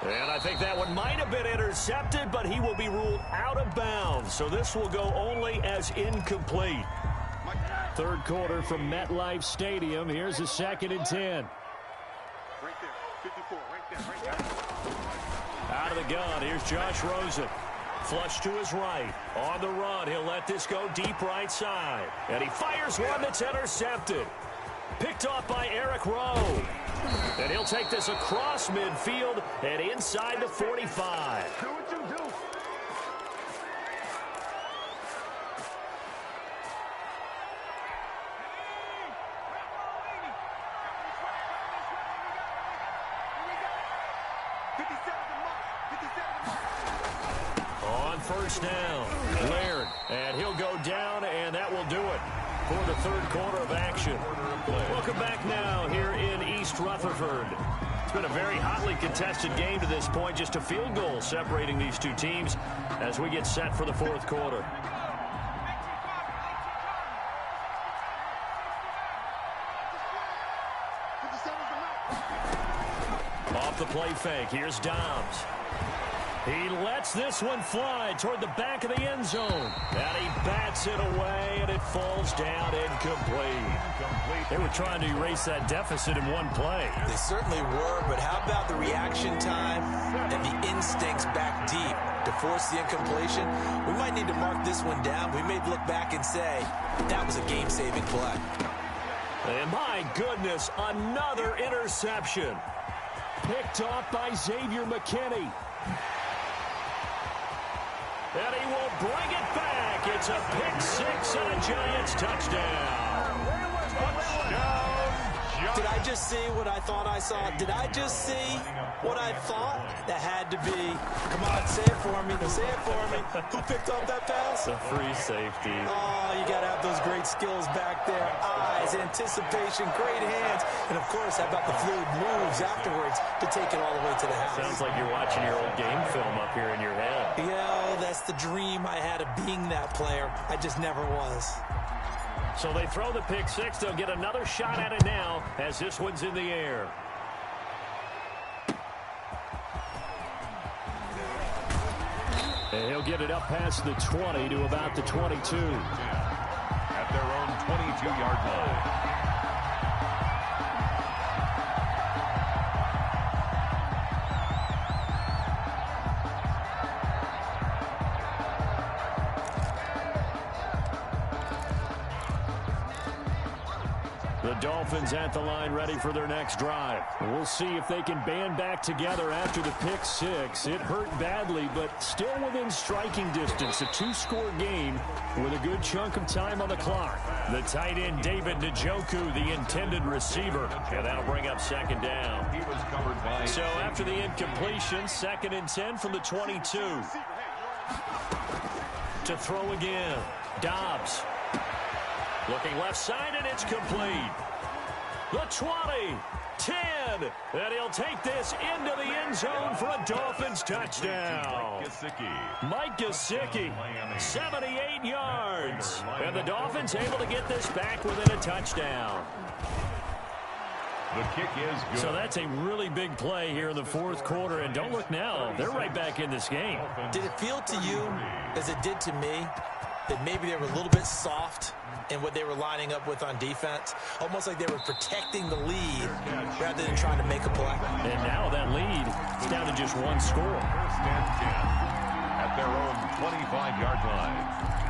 [SPEAKER 1] And I think that one might have been intercepted, but he will be ruled out of bounds. So this will go only as incomplete. 3rd quarter from MetLife Stadium. Here's a 2nd and 10.
[SPEAKER 4] Right there. 54. Right there.
[SPEAKER 1] Out of the gun. Here's Josh Rosen. Flush to his right. On the run, he'll let this go deep right side. And he fires one that's intercepted. Picked off by Eric Rowe. And he'll take this across midfield and inside the 45.
[SPEAKER 4] Do what you do.
[SPEAKER 1] On first down, Laird. And he'll go down, and that will do it for the 3rd quarter of action. Welcome back now here in East Rutherford. It's been a very hotly contested game to this point. Just a field goal separating these 2 teams as we get set for the 4th quarter. Off the play fake, here's Dobbs. He lets this one fly toward the back of the end zone. And he bats it away, and it falls down incomplete. They were trying to erase that deficit in one play.
[SPEAKER 2] They certainly were, but how about the reaction time and the instincts back deep to force the incompletion? We might need to mark this one down. We may look back and say, that was a game-saving play.
[SPEAKER 1] And my goodness, another interception. Picked off by Xavier McKinney. And he will bring it back. It's a pick 6 and a Giants touchdown.
[SPEAKER 2] Did I just see what I thought I saw? Did I just see what I thought? That had to be. Come on, say it for me. Say it for me. Who picked up that pass?
[SPEAKER 1] The free safety.
[SPEAKER 2] Oh, you got to have those great skills back there. Eyes, anticipation, great hands. And, of course, how about the fluid moves afterwards to take it all the way to the house?
[SPEAKER 1] Sounds like you're watching your old game film up here in your head.
[SPEAKER 2] Yeah, that's the dream I had of being that player. I just never was.
[SPEAKER 1] So they throw the pick 6. They'll get another shot at it now as this one's in the air. And he'll get it up past the 20 to about the 22.
[SPEAKER 3] At their own 22-yard line.
[SPEAKER 1] The Dolphins at the line ready for their next drive. We'll see if they can band back together after the pick six. It hurt badly, but still within striking distance. A two-score game with a good chunk of time on the clock. The tight end, David Njoku, the intended receiver. And that'll bring up second down.
[SPEAKER 3] He was covered by...
[SPEAKER 1] So after the incompletion, 2nd and 10 from the 22. To throw again. Dobbs. Looking left side, and it's complete. The 20, 10, and he'll take this into the end zone for a Dolphins touchdown. Mike Gesicki, 78 yards. And the Dolphins able to get this back within a touchdown.
[SPEAKER 3] The kick is good.
[SPEAKER 1] So that's a really big play here in the fourth quarter, and don't look now, they're right back in this game.
[SPEAKER 2] Did it feel to you, as it did to me, that maybe they were a little bit soft in what they were lining up with on defense? Almost like they were protecting the lead rather than trying to make a play.
[SPEAKER 1] And now that lead is down to just one score.
[SPEAKER 3] 1st and 10 at their own 25-yard line.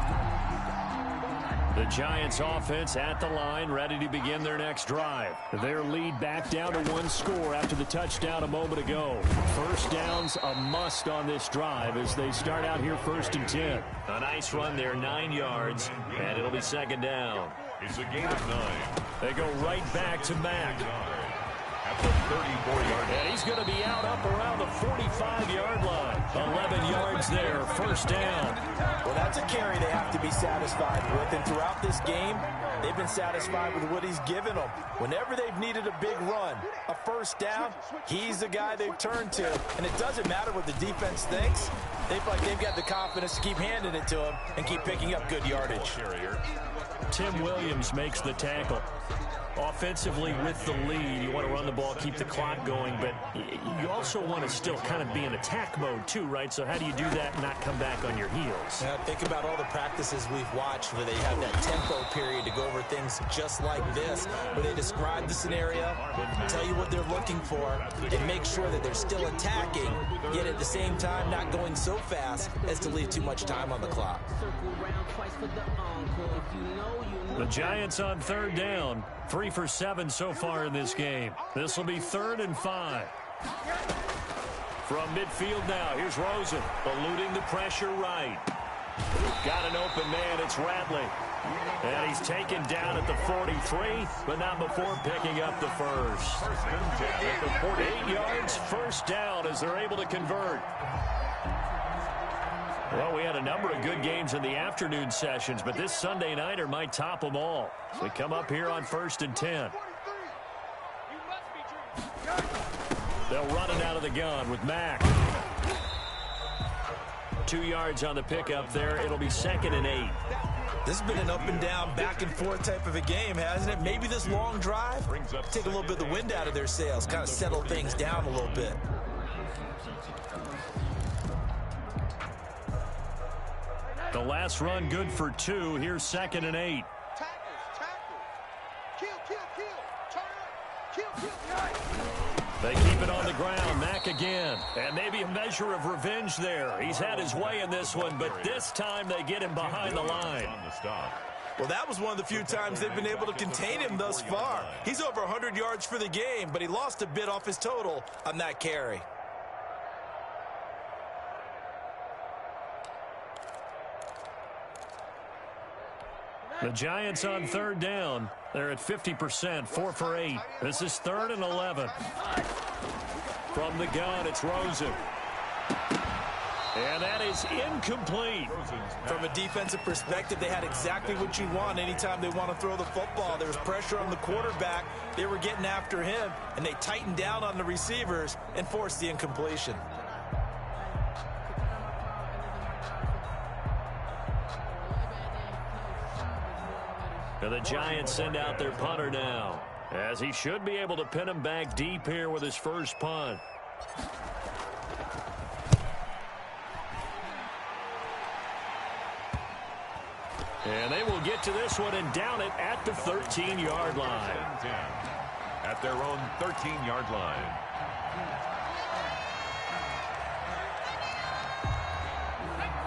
[SPEAKER 1] The Giants offense at the line, ready to begin their next drive. Their lead back down to one score after the touchdown a moment ago. First down's a must on this drive as they start out here 1st and 10. A nice run there, 9 yards, and it'll be 2nd down.
[SPEAKER 3] It's a gain of 9.
[SPEAKER 1] They go right back to Mack.
[SPEAKER 3] At the 34-yard line.
[SPEAKER 1] And he's going to be out up around the 45-yard line. 11 yards there, 1st down.
[SPEAKER 2] Well, that's a carry they have to be satisfied with. And throughout this game, they've been satisfied with what he's given them. Whenever they've needed a big run, a 1st down, he's the guy they've turned to. And it doesn't matter what the defense thinks. They feel like they've got the confidence to keep handing it to him and keep picking up good yardage.
[SPEAKER 1] Tim Williams makes the tackle. Offensively with the lead, you want to run the ball, keep the clock going, but you also want to still kind of be in attack mode too, right? So how do you do that and not come back on your heels?
[SPEAKER 2] Now, think about all the practices we've watched where they have that tempo period to go over things just like this, where they describe the scenario, tell you what they're looking for, and make sure that they're still attacking, yet at the same time not going so fast as to leave too much time on the clock.
[SPEAKER 1] The Giants on 3rd down. 3 for 7 so far in this game. This will be 3rd and 5. From midfield now, here's Rosen, eluding the pressure right. Got an open man, it's Ratley. And he's taken down at the 43, but not before picking up the first.
[SPEAKER 3] 1st and 10 at the 48
[SPEAKER 1] 8 yards, 1st down as they're able to convert. Well, we had a number of good games in the afternoon sessions, but this Sunday nighter might top them all. So we come up here on 1st and 10. They'll run it out of the gun with Mack. 2 yards on the pickup there. It'll be 2nd and 8.
[SPEAKER 2] This has been an up and down, back and forth type of a game, hasn't it? Maybe this long drive, take a little bit of the wind out of their sails, kind of settle things down a little bit.
[SPEAKER 1] The last run good for 2. Here's 2nd and 8. They keep it on the ground. Mack again. And maybe a measure of revenge there. He's had his way in this one, but this time they get him behind the line.
[SPEAKER 2] Well, that was one of the few times they've been able to contain him thus far. He's over 100 yards for the game, but he lost a bit off his total on that carry.
[SPEAKER 1] The Giants on 3rd down. They're at 50%, 4 for 8. This is 3rd and 11. From the gun, it's Rosen. And that is incomplete.
[SPEAKER 2] From a defensive perspective, they had exactly what you want anytime they want to throw the football. There was pressure on the quarterback. They were getting after him, and they tightened down on the receivers and forced the incompletion.
[SPEAKER 1] And the Giants send out their punter now, as he should be able to pin him back deep here with his first punt. And they will get to this one and down it at the 13-yard line.
[SPEAKER 3] At their own 13-yard line.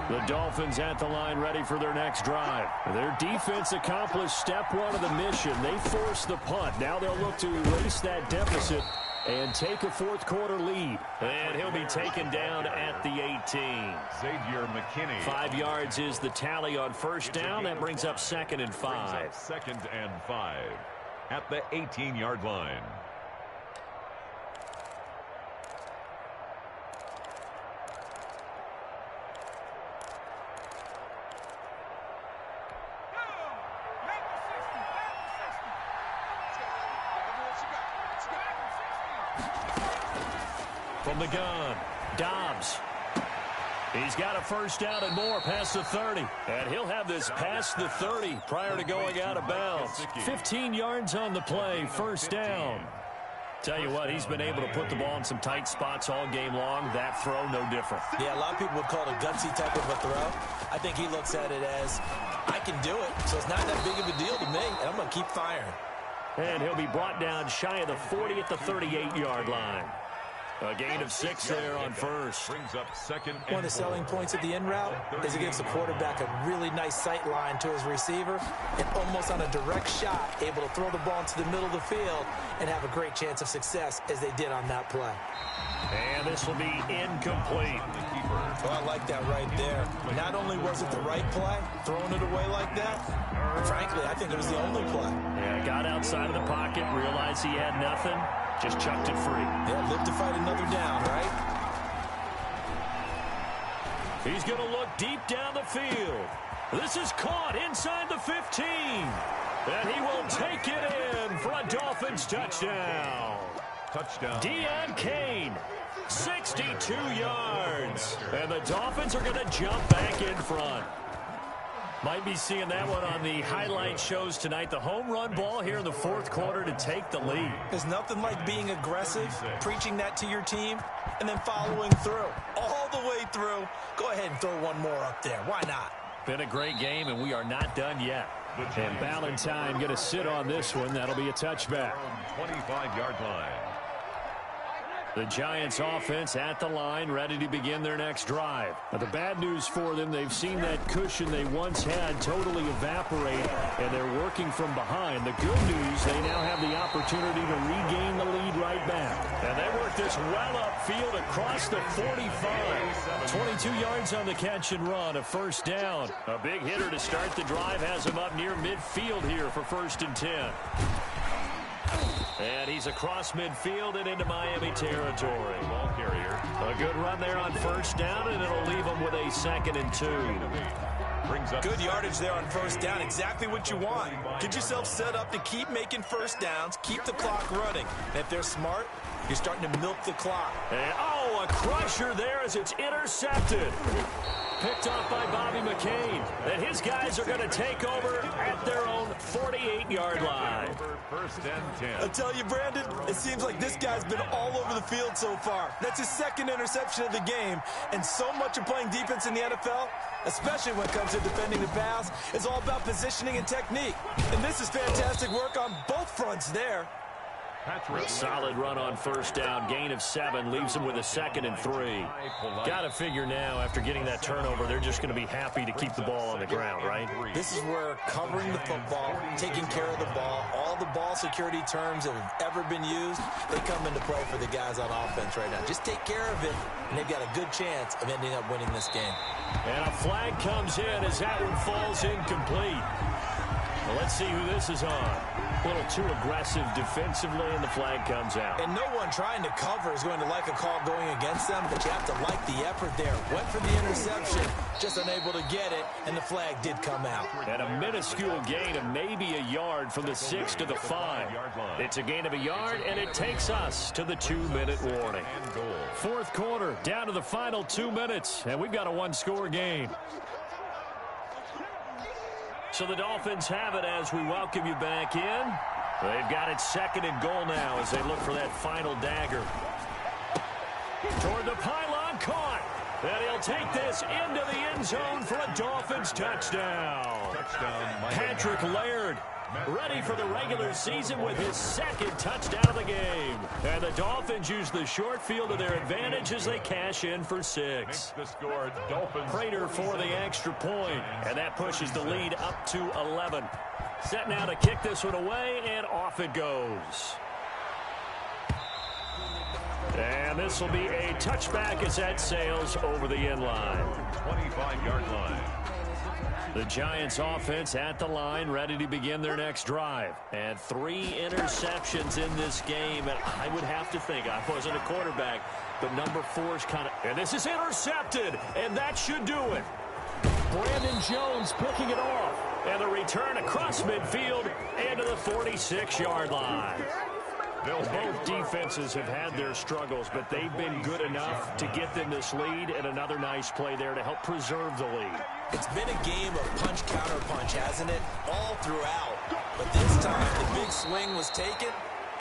[SPEAKER 1] The Dolphins at the line ready for their next drive. Their defense accomplished step one of the mission. They forced the punt. Now they'll look to erase that deficit and take a fourth-quarter lead. And he'll be taken down at the 18.
[SPEAKER 3] Xavier McKinney.
[SPEAKER 1] 5 yards is the tally on first down. That brings up 2nd and 5.
[SPEAKER 3] 2nd and 5 at the 18-yard line.
[SPEAKER 1] From the gun, Dobbs. He's got a first down and more past the 30. And he'll have this past the 30 prior to going out of bounds. 15 yards on the play, first down. Tell you what, he's been able to put the ball in some tight spots all game long. That throw, no different.
[SPEAKER 2] Yeah, a lot of people would call it a gutsy type of a throw. I think he looks at it as, I can do it, so it's not that big of a deal to me, and I'm going to keep firing.
[SPEAKER 1] And he'll be brought down shy of the 40 at the 38-yard line. A gain of 6 there on first.
[SPEAKER 3] Brings up 2nd and
[SPEAKER 2] One of the selling points at the in route is it gives the quarterback a really nice sight line to his receiver and almost on a direct shot able to throw the ball into the middle of the field and have a great chance of success as they did on that play.
[SPEAKER 1] And this will be incomplete.
[SPEAKER 2] Well, I like that right there. Not only was it the right play, throwing it away like that, frankly, I think it was the only play.
[SPEAKER 1] Yeah, got outside of the pocket, realized he had nothing, just chucked it free.
[SPEAKER 2] Yeah, live to fight another down, right?
[SPEAKER 1] He's going to look deep down the field. This is caught inside the 15. And he will take it in for a Dolphins touchdown.
[SPEAKER 3] Touchdown.
[SPEAKER 1] Deon Cain, 62 yards. And the Dolphins are going to jump back in front. Might be seeing that one on the highlight shows tonight. The home run ball here in the fourth quarter to take the lead.
[SPEAKER 2] There's nothing like being aggressive, preaching that to your team, and then following through. All the way through. Go ahead and throw one more up there. Why not?
[SPEAKER 1] Been a great game, and we are not done yet. And Ballantyne going to sit on this one. That'll be a touchback.
[SPEAKER 3] 25-yard line.
[SPEAKER 1] The Giants offense at the line, ready to begin their next drive. Now, the bad news for them, they've seen that cushion they once had totally evaporate, and they're working from behind. The good news, they now have the opportunity to regain the lead right back. And they work this well upfield across the 45. 22 yards on the catch and run, a first down. A big hitter to start the drive has him up near midfield here for 1st and 10. And he's across midfield and into Miami territory.
[SPEAKER 3] Ball carrier.
[SPEAKER 1] A good run there on first down, and it'll leave him with a 2nd and 2.
[SPEAKER 3] Brings up
[SPEAKER 2] good yardage there on first down. Exactly what you want. Get yourself set up to keep making first downs, keep the clock running. And if they're smart, you're starting to milk the clock.
[SPEAKER 1] And, a crusher there as it's intercepted. Picked off by Bobby McCain. And his guys are going to take over at their own 48-yard line.
[SPEAKER 3] 1st and 10.
[SPEAKER 2] I tell you, Brandon, it seems like this guy's been all over the field so far. That's his 2nd interception of the game. And so much of playing defense in the NFL, especially when it comes to defending the pass, is all about positioning and technique. And this is fantastic work on both fronts there.
[SPEAKER 1] A solid run on first down. Gain of 7 leaves him with a 2nd and 3. Got to figure now, after getting that turnover, they're just going to be happy to keep the ball on the ground, right?
[SPEAKER 2] This is where covering the football, taking care of the ball, all the ball security terms that have ever been used, they come into play for the guys on offense right now. Just take care of it, and they've got a good chance of ending up winning this game.
[SPEAKER 1] And a flag comes in as that one falls incomplete. Well, let's see who this is on. A little too aggressive defensively, and the flag comes out.
[SPEAKER 2] And no one trying to cover is going to like a call going against them, but you have to like the effort there. Went for the interception, just unable to get it, and the flag did come out.
[SPEAKER 1] And a minuscule gain of maybe a yard from the 6 to the 5. It's a gain of a yard, and it takes us to the 2-minute warning. Fourth quarter, down to the final 2 minutes, and we've got a one-score game. So the Dolphins have it as we welcome you back in. They've got it 2nd and goal now as they look for that final dagger. Toward the pylon, caught. And he'll take this into the end zone for a Dolphins touchdown. Patrick Laird ready for the regular season with his second touchdown of the game. And the Dolphins use the short field to their advantage as they cash in for 6.
[SPEAKER 3] Makes the score Dolphins.
[SPEAKER 1] Prater for the extra point, and that pushes the lead up to 11. Set now to kick this one away, and off it goes. And this will be a touchback as that sails over the end line.
[SPEAKER 3] 25-yard line.
[SPEAKER 1] The Giants offense at the line, ready to begin their next drive. And 3 interceptions in this game. And I would have to think, I wasn't a quarterback, but number 4 is kind of... And this is intercepted, and that should do it. Brandon Jones picking it off. And the return across midfield and to the 46-yard line. Both defenses have had their struggles, but they've been good enough to get them this lead, and another nice play there to help preserve the lead.
[SPEAKER 2] It's been a game of punch-counter-punch, hasn't it? All throughout. But this time, the big swing was taken,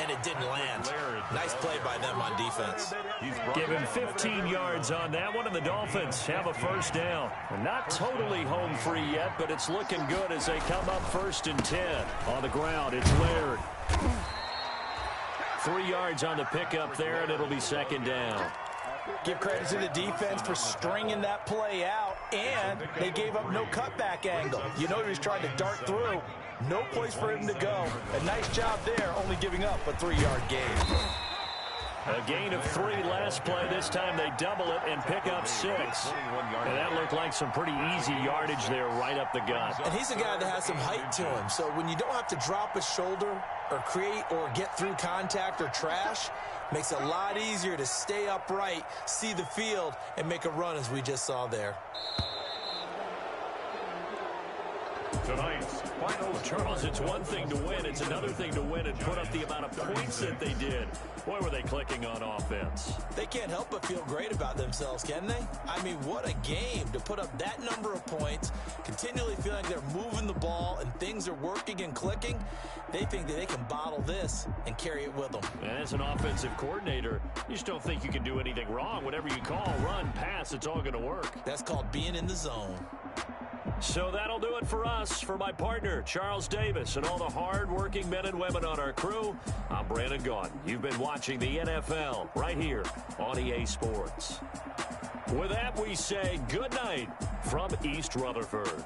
[SPEAKER 2] and it didn't land. Nice play by them on defense.
[SPEAKER 1] Given 15 yards on that one, and the Dolphins have a first down. Not totally home free yet, but it's looking good as they come up 1st and 10. On the ground, it's Laird. 3 yards on the pickup there, and it'll be 2nd down.
[SPEAKER 2] Give credit to the defense for stringing that play out, and they gave up no cutback angle. You know he was trying to dart through. No place for him to go. A nice job there, only giving up a 3-yard gain.
[SPEAKER 1] A gain of 3 last play. This time they double it and pick up 6. And that looked like some pretty easy yardage there right up the gut.
[SPEAKER 2] And he's a guy that has some height to him. So when you don't have to drop a shoulder or create or get through contact or trash, makes it a lot easier to stay upright, see the field, and make a run as we just saw there.
[SPEAKER 3] Tonight's final.
[SPEAKER 1] Charles, it's one thing to win. It's another thing to win and put up the amount of points that they did. Boy, were they clicking on offense.
[SPEAKER 2] They can't help but feel great about themselves, can they? I mean, what a game to put up that number of points, continually feeling like they're moving the ball and things are working and clicking. They think that they can bottle this and carry it with them.
[SPEAKER 1] And as an offensive coordinator, you just don't think you can do anything wrong. Whatever you call, run, pass, it's all going to work.
[SPEAKER 2] That's called being in the zone.
[SPEAKER 1] So that'll do it for us. For my partner, Charles Davis, and all the hard-working men and women on our crew, I'm Brandon Gaudin. You've been watching the NFL right here on EA Sports. With that, we say good night from East Rutherford.